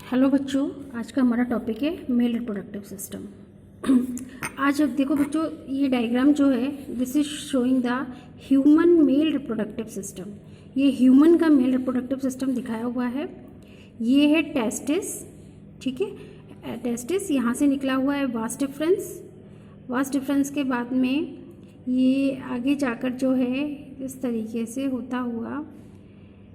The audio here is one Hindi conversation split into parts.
हेलो बच्चों, आज का हमारा टॉपिक है मेल रिप्रोडक्टिव सिस्टम। आज देखो बच्चों, ये डायग्राम जो है this is showing the human male reproductive system. ये ह्यूमन का मेल रिप्रोडक्टिव सिस्टम दिखाया हुआ है। ये है टेस्टिस, ठीक है। टेस्टिस यहाँ से निकला हुआ है वास डिफरेंस। वास डिफरेंस के बाद में ये आगे जाकर जो है इस तरीके से होता हुआ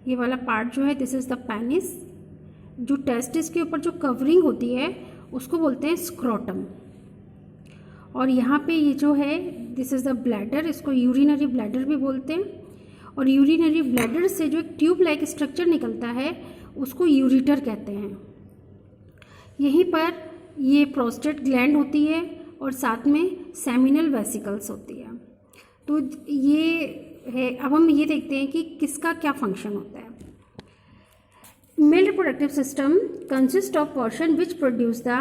ये वाला पार्ट जो है दिस इज़ द पेनिस। जो टेस्टिस के ऊपर जो कवरिंग होती है उसको बोलते हैं स्क्रोटम। और यहाँ पे ये जो है दिस इज़ द ब्लैडर, इसको यूरिनरी ब्लैडर भी बोलते हैं। और यूरिनरी ब्लैडर से जो एक ट्यूब लाइक स्ट्रक्चर निकलता है उसको यूरिटर कहते हैं। यहीं पर ये प्रोस्टेट ग्लैंड होती है और साथ में सेमिनल वेसिकल्स होती है। तो ये है। अब हम ये देखते हैं कि किसका क्या फंक्शन होता है। Male reproductive system consists of portion which produce the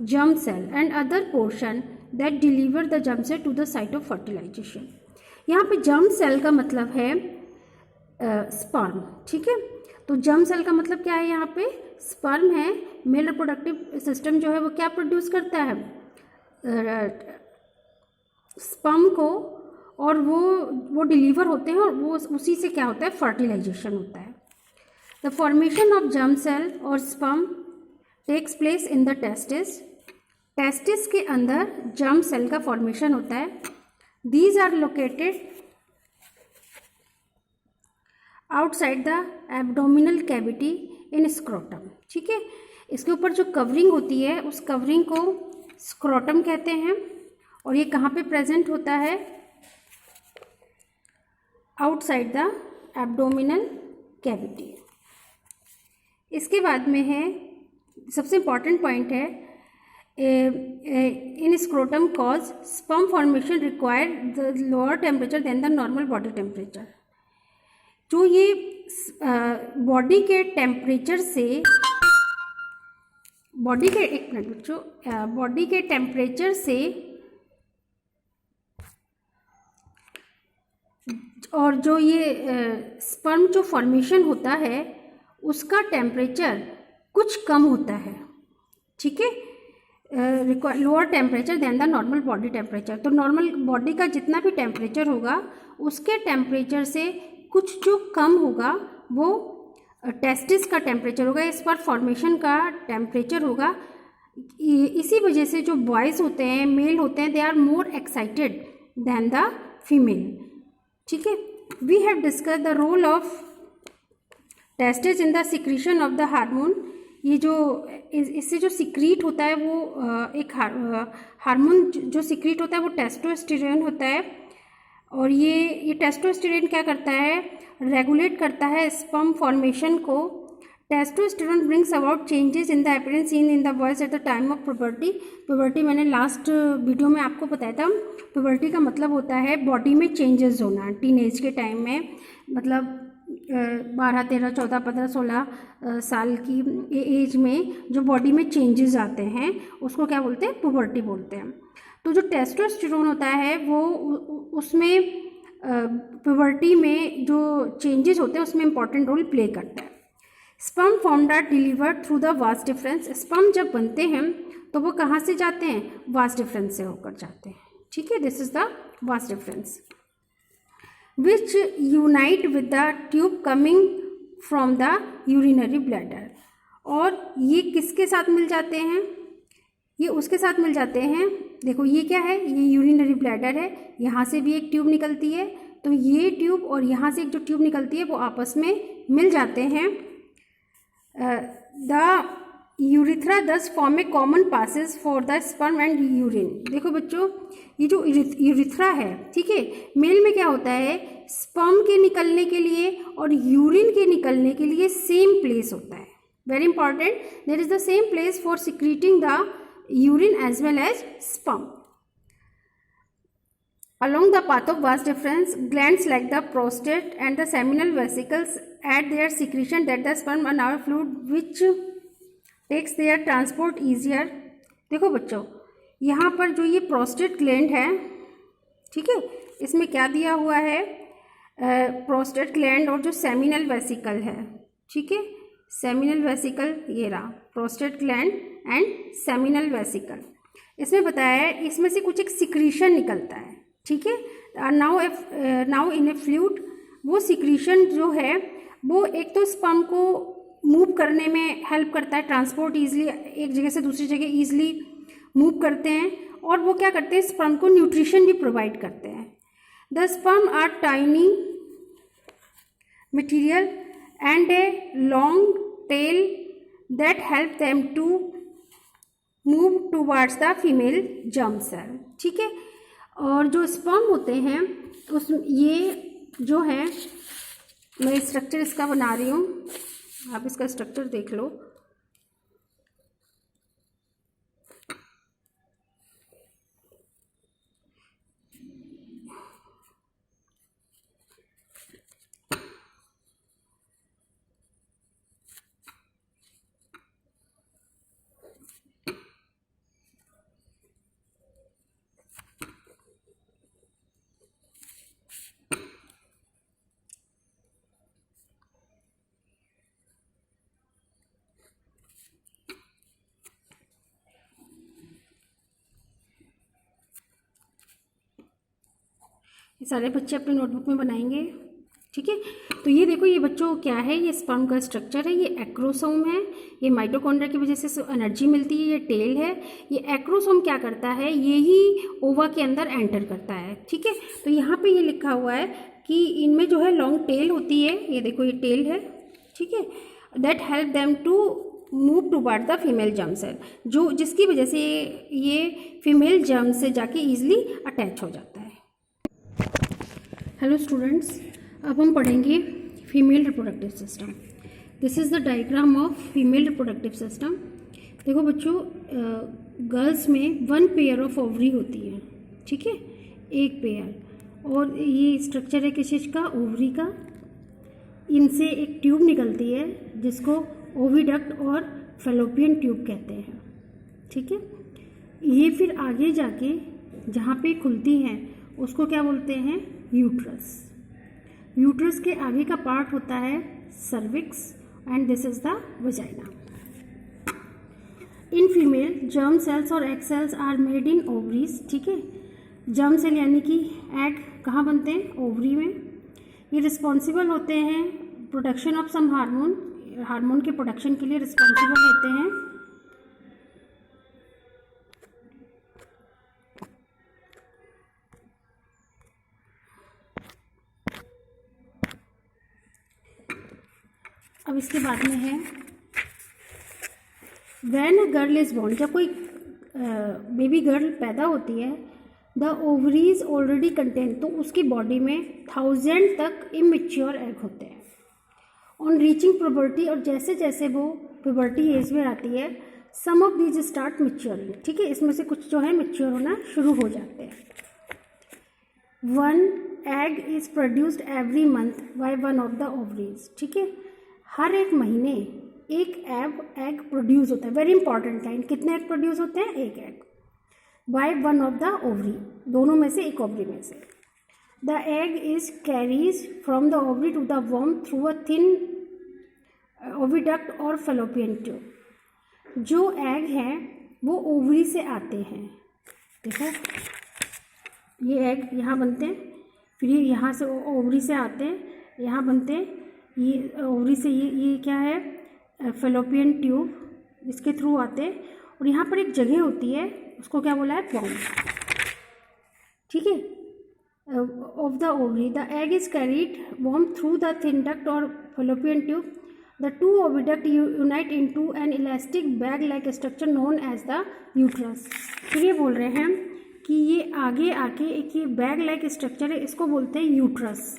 germ cell and other portion that deliver the germ cell to the site of fertilization। यहाँ पे germ cell का मतलब है sperm, ठीक है। तो germ cell का मतलब क्या है? यहाँ पे sperm है। मेल रिप्रोडक्टिव सिस्टम जो है वो क्या प्रोड्यूस करता है? sperm को, और वो डिलीवर होते हैं और वो उसी से क्या होता है? फर्टिलाइजेशन होता है। The formation of germ cell or sperm takes place in the testis। Testis के अंदर germ cell का फॉर्मेशन होता है। These are located outside the abdominal cavity in scrotum, ठीक है। इसके ऊपर जो कवरिंग होती है उस कवरिंग को स्क्रोटम कहते हैं। और ये कहाँ पे प्रेजेंट होता है? Outside the abdominal cavity. इसके बाद में है सबसे इम्पॉर्टेंट पॉइंट है in scrotum cause sperm formation require the lower temperature then the normal body temperature. जो ये बॉडी के टेम्परेचर से बॉडी के टेम्परेचर से और जो ये स्पर्म जो फॉर्मेशन होता है उसका टेम्परेचर कुछ कम होता है, ठीक है। Lower temperature then the normal body temperature. तो नॉर्मल बॉडी का जितना भी टेम्परेचर होगा उसके टेम्परेचर से कुछ जो कम होगा वो टेस्टिस का टेम्परेचर होगा, इस पर फॉर्मेशन का टेम्परेचर होगा। इसी वजह से जो बॉयज़ होते हैं, मेल होते हैं, they are more excited than the female, ठीक है। We have discuss the role of testis in the secretion of the hormone. ये जो इससे जो सिक्रीट होता है वो एक हार्मोन जो सिक्रीट होता है वो टेस्टोस्टेरोन होता है। और ये टेस्टोस्टेरोन क्या करता है? रेगुलेट करता है स्पर्म फॉर्मेशन को। Testosterone brings about changes in the appearance seen in the boys at the time of puberty. Puberty मैंने लास्ट वीडियो में आपको बताया था। प्यूबर्टी का मतलब होता है बॉडी में चेंजेस होना। टीनेज के टाइम में मतलब 12, 13, 14, 15, 16 साल की एज में जो बॉडी में चेंजेस आते हैं उसको क्या बोलते हैं? पुबर्टी बोलते हैं। तो जो टेस्टोस्टेरोन होता है वो उसमें पुबर्टी में जो चेंजेस होते हैं उसमें इंपॉर्टेंट रोल प्ले करता है। Sperm found are delivered through the vas deferens. Sperm जब बनते हैं तो वो कहाँ से जाते हैं? वास डिफरेंस से होकर जाते हैं, ठीक है। This is the vas difference which unite with the tube coming from the urinary bladder। और ये किसके साथ मिल जाते हैं? ये उसके साथ मिल जाते हैं। देखो ये क्या है? ये यूरिनरी ब्लैडर है। यहाँ से भी एक ट्यूब निकलती है, तो ये ट्यूब और यहाँ से एक जो ट्यूब निकलती है वो आपस में मिल जाते हैं। द यूरिथ्रा दस form A common passes for the sperm and urine. देखो बच्चों, ये जो यूरिथ्रा है, ठीक है, मेल में क्या होता है? स्पर्म के निकलने के लिए और यूरिन के निकलने के लिए सेम प्लेस होता है। Very important, there is the same place for secreting the urine as well as sperm. Along the path of vas deferens, glands like the prostate and the seminal vesicles add their secretion that the sperm and our fluid which takes their transport easier। देखो बच्चों, यहाँ पर जो ये प्रोस्टेट ग्लैंड है, ठीक है, इसमें क्या दिया हुआ है? प्रोस्टेट ग्लैंड और जो सेमिनल वेसिकल है, ठीक है। सेमिनल वेसिकल, ये रहा prostate gland and seminal vesicle. इसमें बताया है इसमें से कुछ एक सिक्रीशन निकलता है, ठीक है। नाउ इन ए फ्लूइड, वो सिक्रीशन जो है वो एक तो स्पर्म को मूव करने में हेल्प करता है, ट्रांसपोर्ट ईजिली एक जगह से दूसरी जगह ईजिली मूव करते हैं, और वो क्या करते हैं स्पर्म को न्यूट्रिशन भी प्रोवाइड करते हैं। The sperm are tiny material and a long tail that help them to move towards the female germ cell, ठीक है। और जो स्पर्म होते हैं उस ये जो है, मैं स्ट्रक्चर इसका बना रही हूँ, आप इसका स्ट्रक्चर देख लो। ये सारे बच्चे अपने नोटबुक में बनाएंगे, ठीक है। तो ये देखो, ये बच्चों क्या है, ये स्पर्म का स्ट्रक्चर है, ये एक्रोसोम है, ये माइटोकॉन्ड्रिया की वजह से एनर्जी मिलती है, ये टेल है। ये एक्रोसोम क्या करता है, ये ही ओवा के अंदर एंटर करता है, ठीक है। तो यहाँ पे ये लिखा हुआ है कि इनमें जो है लॉन्ग टेल होती है, ये देखो ये टेल है, ठीक है। That help them to move toward the female germ cell, जो जिसकी वजह से ये फीमेल जर्म से जाके ईजिली अटैच हो जाता है। हेलो स्टूडेंट्स, अब हम पढ़ेंगे female reproductive system. This is the diagram of female reproductive system. देखो बच्चों, गर्ल्स में 1 पेयर ऑफ ओवरी होती है, ठीक है, एक पेयर। और ये स्ट्रक्चर है किस चीज़ का, ओवरी का। इनसे एक ट्यूब निकलती है जिसको ओविडक्ट और फैलोपियन ट्यूब कहते हैं, ठीक है। ये फिर आगे जाके जहाँ पे खुलती हैं उसको क्या बोलते हैं, यूट्रस। यूट्रस के आगे का पार्ट होता है cervix and this is the vagina. In female germ cells और egg cells are made in ovaries, ठीक है। जर्म सेल यानी कि एग कहाँ बनते हैं, ओवरी में। ये रिस्पॉन्सिबल होते हैं production of some hormone, hormone के प्रोडक्शन के लिए रिस्पॉन्सिबल होते हैं। अब इसके बाद में है when a girl is born, जब कोई बेबी गर्ल पैदा होती है, द ओवरीज ऑलरेडी कंटेन, तो उसकी बॉडी में 1000 तक इमेच्योर एग होते हैं। ऑन रीचिंग प्यूबर्टी, और जैसे जैसे वो प्यूबर्टी एज में आती है, सम ऑफ दीज स्टार्ट मैच्योरिंग, ठीक है। इसमें से कुछ जो है मैच्योर होना शुरू हो जाते हैं। 1 egg is produced every month by one of the ovaries, ठीक है। हर एक महीने एक एग प्रोड्यूस होता है, वेरी इंपॉर्टेंट लाइन। कितने एग प्रोड्यूस होते हैं, एक egg, by one of the ovary, दोनों में से एक ओवरी में से। The egg is carries from the ovary to the वॉर्म थ्रू अ थिन ओविडक्ट और फैलोपियन ट्यूब। जो एग हैं वो ओवरी से आते हैं, देखो ये एग यहाँ बनते हैं, फिर ये यहाँ से ओवरी से आते हैं, यहाँ बनते हैं, ये ओवरी से ये क्या है, फैलोपियन ट्यूब, इसके थ्रू आते हैं, और यहाँ पर एक जगह होती है उसको क्या बोला है, वॉर्म, ठीक है, of the ovary. The egg is carried warm through the thin duct और fallopian tube. The two oviduct unite into an elastic bag like structure known as the uterus. फिर ये बोल रहे हैं कि ये आगे आके एक ये बैग लाइक स्ट्रक्चर है, इसको बोलते हैं uterus.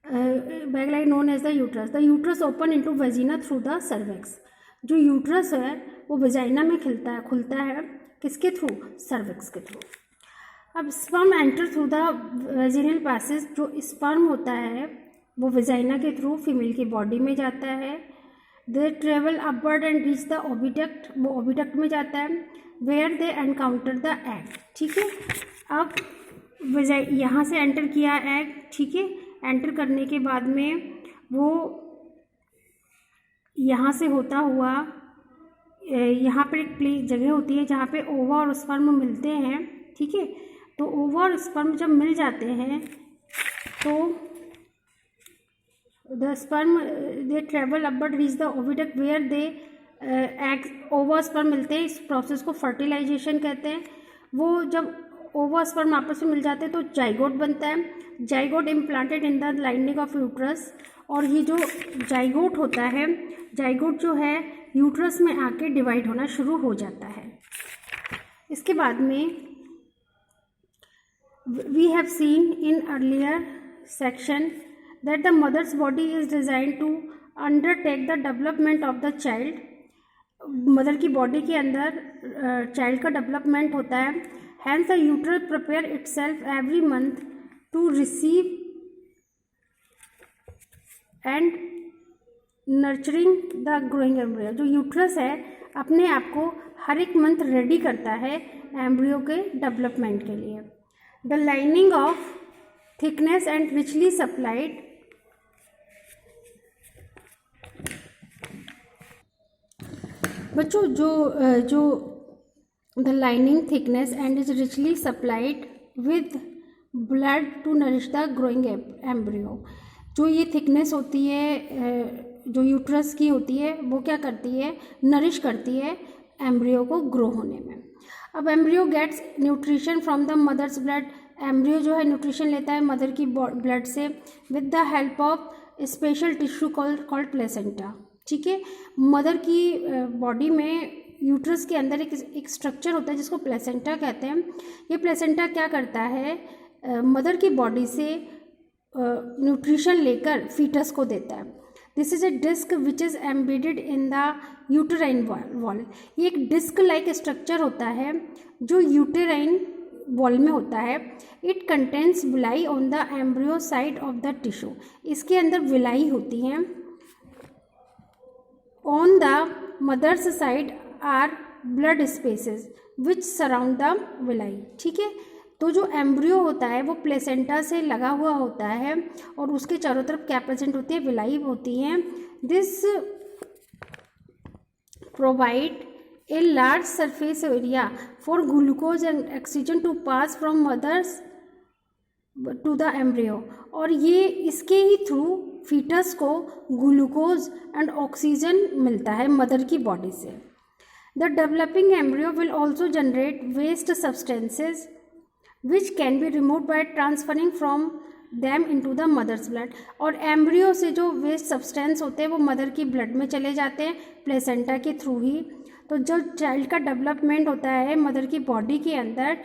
Bag like known as the uterus. The uterus open into vagina through the cervix. जो यूट्रस है वो वेजाइना में खुलता है किसके थ्रू, सर्विक्स के थ्रू। अब sperm enter through the vaginal passage, जो स्पर्म होता है वो वेजाइना के थ्रू फीमेल की बॉडी में जाता है। They travel upward and reach the oviduct, वो ओविडक्ट में जाता है, where they encounter the egg, ठीक है। अब यहाँ से एंटर किया एग, ठीक है। एंटर करने के बाद में वो यहाँ से होता हुआ यहाँ पर एक जगह होती है जहाँ पे ओवा और स्पर्म मिलते हैं, ठीक है। तो ओवा और स्पर्म जब मिल जाते हैं तो the sperm they travel upward reach the oviduct where they egg ova sperm मिलते हैं। इस प्रोसेस को फर्टिलाइजेशन कहते हैं। वो जब ओवा स्पर्म आपस में मिल जाते हैं तो जाइगोट बनता है। Zygote implanted in the lining of uterus, और ये जो जाइगोट होता है, जाइगोट जो है यूट्रस में आके डिवाइड होना शुरू हो जाता है। इसके बाद में we have seen in earlier section that the mother's body is designed to undertake the development of the child. Mother की बॉडी के अंदर चाइल्ड का डेवलपमेंट होता है। hence the uterus prepare itself every month to receive and nurturing the growing embryo। जो यूट्रस है अपने आप को हर एक मंथ रेडी करता है एम्ब्रियो के डेवलपमेंट के लिए। The lining of thickness and richly supplied बच्चों जो the lining thickness and is richly supplied with blood to nourish the growing embryo। जो ये thickness होती है जो यूट्रस की होती है वो क्या करती है, नरिश करती है एम्ब्रियो को ग्रो होने में। अब embryo gets nutrition from the mother's blood. Embryo जो है न्यूट्रिशन लेता है मदर की ब्लड से with the help of special tissue called placenta, ठीक है। मदर की बॉडी में यूट्रस के अंदर एक स्ट्रक्चर होता है जिसको प्लेसेंटा कहते हैं। ये प्लेसेंटा क्या करता है, मदर की बॉडी से न्यूट्रिशन लेकर फीटस को देता है। This is a disc which is embedded in the uterine wall. ये एक डिस्क लाइक स्ट्रक्चर होता है जो यूटेराइन वॉल में होता है। It contains villi on the embryo side of the tissue. इसके अंदर विलाई होती हैं। On the mother's side are blood spaces which surround the villi, ठीक है। तो जो एम्ब्रियो होता है वो प्लेसेंटा से लगा हुआ होता है और उसके चारों तरफ क्या प्रेजेंट होती है, विलाई होती हैं। This provide a large surface area for glucose and oxygen to pass from mother's to the embryo. और ये इसके ही थ्रू फीटस को ग्लूकोज एंड ऑक्सीजन मिलता है मदर की बॉडी से। The developing embryo will also generate waste substances which can be removed by transferring from them into the mother's blood। और एम्ब्रियो से जो वेस्ट सब्सटेंस होते हैं वो मदर की ब्लड में चले जाते हैं प्लेसेंटा के थ्रू ही। तो जो चाइल्ड का डेवलपमेंट होता है मदर की बॉडी के अंदर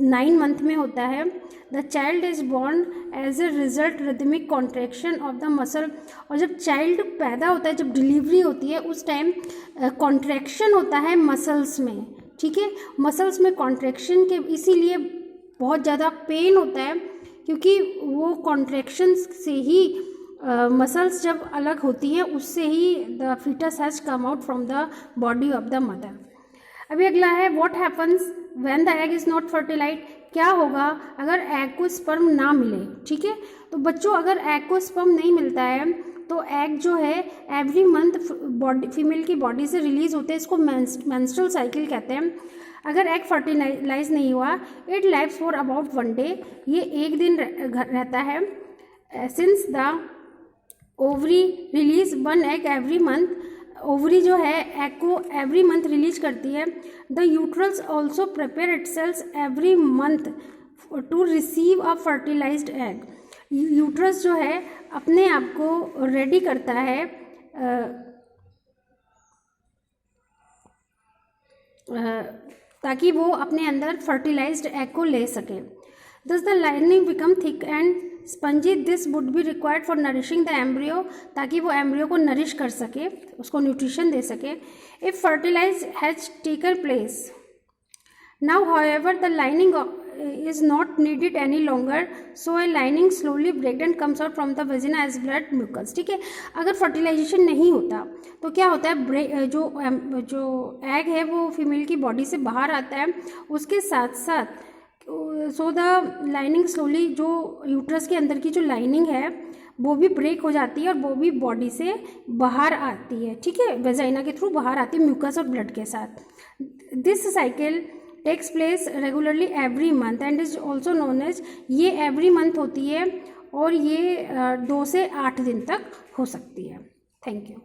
9 मंथ में होता है। The child is born as a result rhythmic contraction of the muscle. और जब चाइल्ड पैदा होता है, जब डिलीवरी होती है उस टाइम कॉन्ट्रैक्शन होता है मसल्स में, ठीक है। मसल्स में कॉन्ट्रैक्शन के इसीलिए बहुत ज़्यादा पेन होता है क्योंकि वो कॉन्ट्रैक्शंस से ही मसल्स जब अलग होती हैं उससे ही the foetus has come out from the body of the mother. अभी अगला है what happens when the egg is not fertilized. क्या होगा अगर एग को स्पर्म ना मिले, ठीक है। तो बच्चों अगर एग को स्पर्म नहीं मिलता है तो एग जो है एवरी मंथ बॉडी फीमेल की बॉडी से रिलीज होते हैं। इसको मेंस्ट्रुअल साइकिल कहते हैं। अगर एग फर्टिलाइज नहीं हुआ it lives for about 1 day. ये एक दिन रहता है। Since the ovary release 1 egg every month. Ovary जो है एग को एवरी मंथ रिलीज करती है। The uterus also prepare itself every month to receive a fertilised egg. Uterus जो है अपने आप को रेडी करता है ताकि वो अपने अंदर फर्टिलाइज्ड एग को ले सके। दस the lining become thick and spongy. This would be required for nourishing the embryo, ताकि वो एम्ब्रियो को नरिश कर सके, उसको न्यूट्रिशन दे सके। If fertilise has taken place now however the lining is not needed any longer, so a lining slowly breaks and comes out from the vagina as blood mucus, ठीक है। अगर फर्टिलाइजेशन नहीं होता तो क्या होता है, जो एग है वो फीमेल की बॉडी से बाहर आता है, उसके साथ साथ सो द लाइनिंग स्लोली, जो यूट्रस के अंदर की जो लाइनिंग है वो भी ब्रेक हो जाती है और वो भी बॉडी से बाहर आती है, ठीक है, वेजाइना के थ्रू बाहर आती है म्यूकस और ब्लड के साथ। This cycle takes place regularly every month and is also known as, ये एवरी मंथ होती है और ये 2 से 8 दिन तक हो सकती है। Thank you.